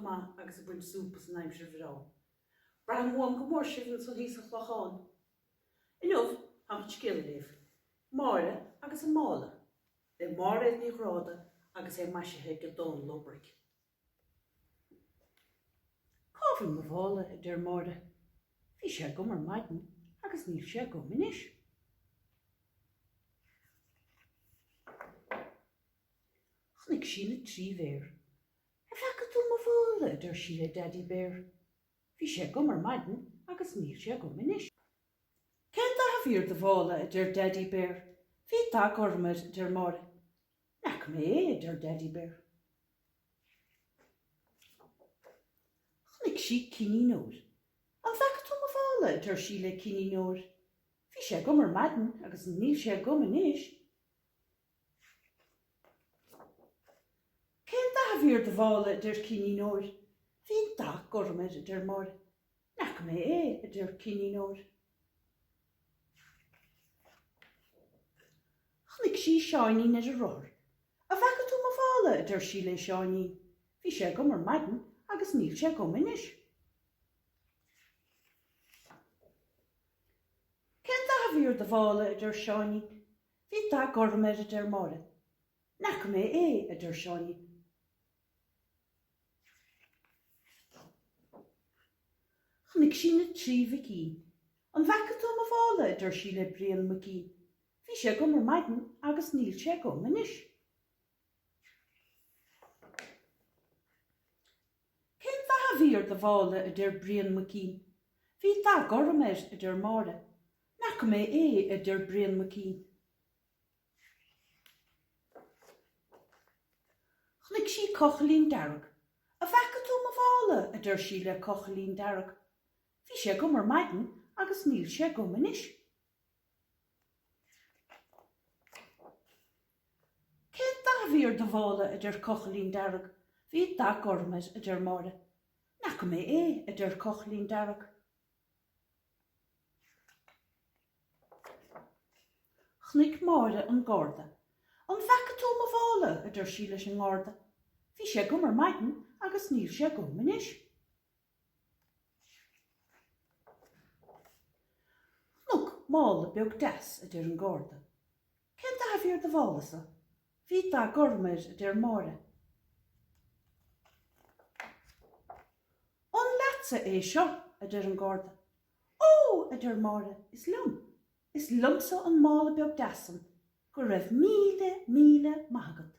ma agus a buin súpas an aimsir bhrá. Bran mhuam go mór sibn san hís a chlachán. Inmh am scilléh, Máire agus a Mála, le Máire ní chráda agus é maisithe go dón lobric. Cábhain mo bhála a deir Máire, bhí sé go mar maidin agus níl sé go minis. Chnig sína trí bhéir, a bheice tú mo bhála a deir síle Daddy Bear, bhí sé go mar maidin agus níl sé go minis. Cén a bhír de bhála a deir Daddy Bear, hí tá gormad a deir Máire, nach mé a deir Daddy Bear. Chnig sí ciní nóir, a bheice tú mo bhála a deir síle ciní nóir, hí sé go mar maidin agus níl sé go minis. Cén a bhír de bhála a deir ciní nóir, hí tá gormad a deir Máire, nach mé a deir ciní nóir. Chnig sí seáiní na a roir, a bheice tú mo bhála a deir sí le seáiní, hí sé go mar maidin agus níl sé go minis. Cén a bhír de bhála a deir seáiní, hí tá gormad a deir Máire, nach mé a deir seáiní. Chnig sí na trí bhí, an bheice tú mo bhála a deir sí le Brian McGee, hí sé go mar maidin agus níl sé go minis. Cén a bhír de bhála a deir Brian McGee, hí tá gormad a deir Máire, nach mé a deir Brian McGee. Chnig sí Cochalín Darragh, a bheice tú mo bhála a deir sí le Cochalín Darragh, hí sé go mar maidin agus níl sé go minis. Cén a bhír de bhála a deir Cochalín Darragh, hí tá gormad a deir Máire, nach mé a deir Cochalín Darragh. Chnig Máire an Garda, an bheice tú mo bhála a deir sí leis an Garda, hí sé go mar maidin agus níl sé go minis. Nug Mála beag das a deir an Garda, cén a bhír de bhála sa, hí tá gormad a deir Máire. An leatsa é seo a deir an Garda, ó a deir Máire, is lumsa an Mála beag dasan, go raibh míle maithagad.